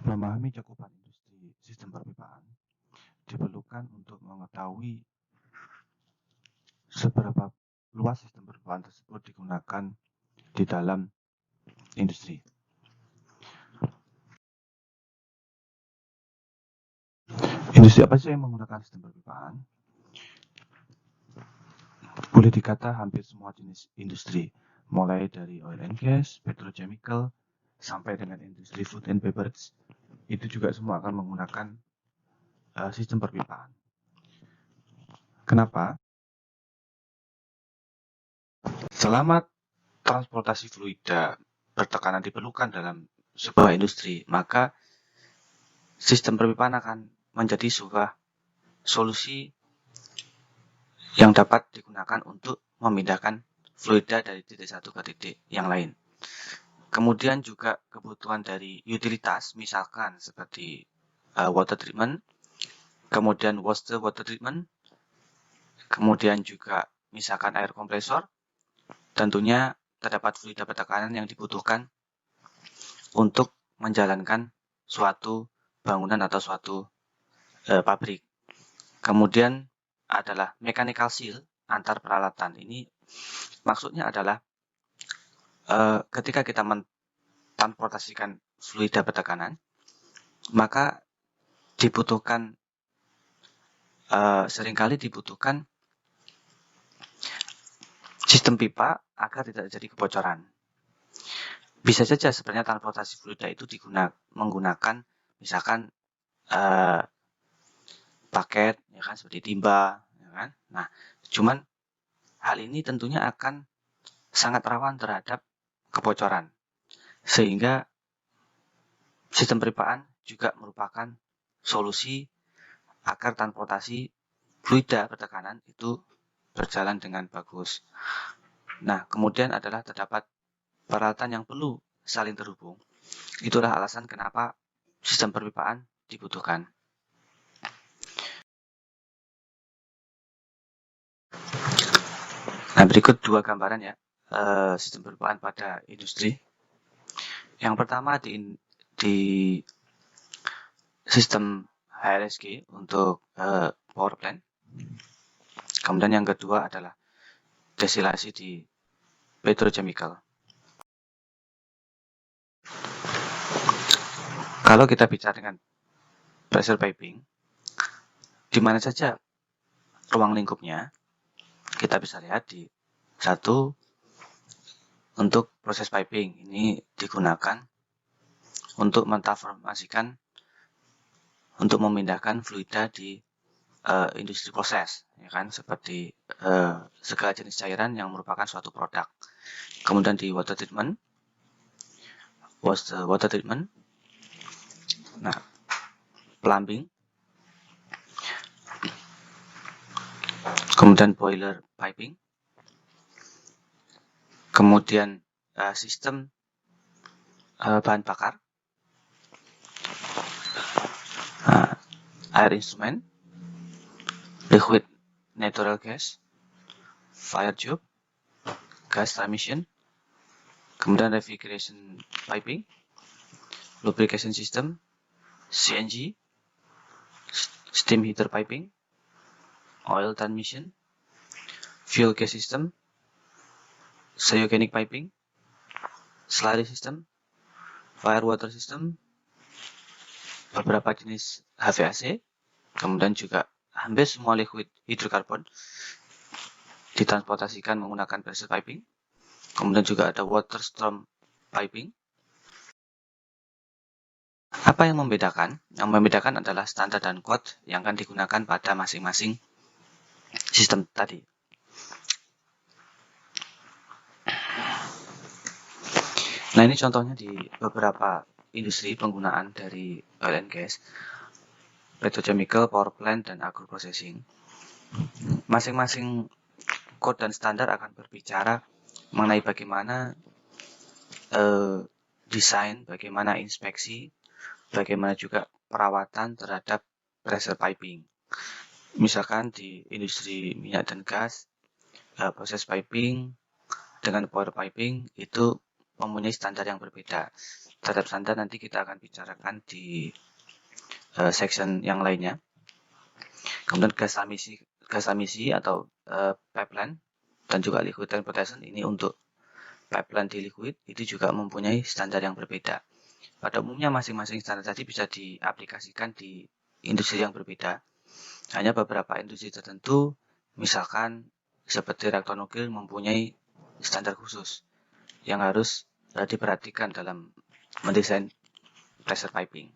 Memahami cakupan industri sistem perpipaan diperlukan untuk mengetahui seberapa luas sistem perpipaan tersebut digunakan di dalam industri. Industri apa sih yang menggunakan sistem perpipaan? Boleh dikata hampir semua jenis industri, mulai dari oil and gas, petrochemical, sampai dengan industri food and beverage, itu juga semua akan menggunakan sistem perpipaan. Kenapa? Selama transportasi fluida bertekanan diperlukan dalam sebuah industri, maka sistem perpipaan akan menjadi sebuah solusi yang dapat digunakan untuk memindahkan fluida dari titik satu ke titik yang lain. Kemudian juga kebutuhan dari utilitas, misalkan seperti water treatment, kemudian water treatment, kemudian juga misalkan air kompresor, tentunya terdapat fluida bertekanan yang dibutuhkan untuk menjalankan suatu bangunan atau suatu pabrik. Kemudian adalah mechanical seal antar peralatan. Ini maksudnya adalah ketika kita mentransportasikan fluida bertekanan, maka dibutuhkan seringkali dibutuhkan sistem pipa agar tidak terjadi kebocoran. Bisa saja sebenarnya transportasi fluida itu menggunakan misalkan paket, ya kan, seperti timba, ya kan. Nah, cuman hal ini tentunya akan sangat rawan terhadap kebocoran, sehingga sistem perpipaan juga merupakan solusi agar transportasi fluida bertekanan itu berjalan dengan bagus. Nah, kemudian adalah terdapat peralatan yang perlu saling terhubung. Itulah alasan kenapa sistem perpipaan dibutuhkan. Nah, berikut dua gambaran ya sistem perpipaan pada industri. Yang pertama di sistem HRSG untuk power plant. Kemudian yang kedua adalah destilasi di petrochemical. Kalau kita bicara dengan pressure piping, di mana saja ruang lingkupnya, kita bisa lihat di satu untuk proses piping. Ini digunakan untuk mentransformasikan, untuk memindahkan fluida di industri proses, ya kan, seperti segala jenis cairan yang merupakan suatu produk. Kemudian di water treatment, nah, plumbing, kemudian boiler piping, kemudian sistem bahan bakar, air instrument, liquid natural gas, fire tube, gas transmission, kemudian refrigeration piping, lubrication system, CNG, steam heater piping, oil transmission, fuel gas system, cryogenic piping, slurry system, fire water system, beberapa jenis HVAC, kemudian juga hampir semua liquid hidrokarbon ditransportasikan menggunakan pressure piping. Kemudian juga ada water storm piping. Apa yang membedakan? Yang membedakan adalah standar dan kode yang akan digunakan pada masing-masing sistem tadi. Nah, ini contohnya di beberapa industri penggunaan dari oil and gas, petrochemical, power plant, dan agro-processing. Masing-masing kode dan standar akan berbicara mengenai bagaimana desain, bagaimana inspeksi, bagaimana juga perawatan terhadap pressure piping. Misalkan di industri minyak dan gas, proses piping dengan power piping itu mempunyai standar yang berbeda. Terhadap standar nanti kita akan bicarakan di section yang lainnya. Kemudian gas emisi atau pipeline dan juga liquid transportation ini untuk pipeline di liquid itu juga mempunyai standar yang berbeda. Pada umumnya masing-masing standar tadi bisa diaplikasikan di industri yang berbeda. Hanya beberapa industri tertentu, misalkan seperti reaktor nuklir mempunyai standar khusus yang harus diperhatikan dalam mendesain pressure piping.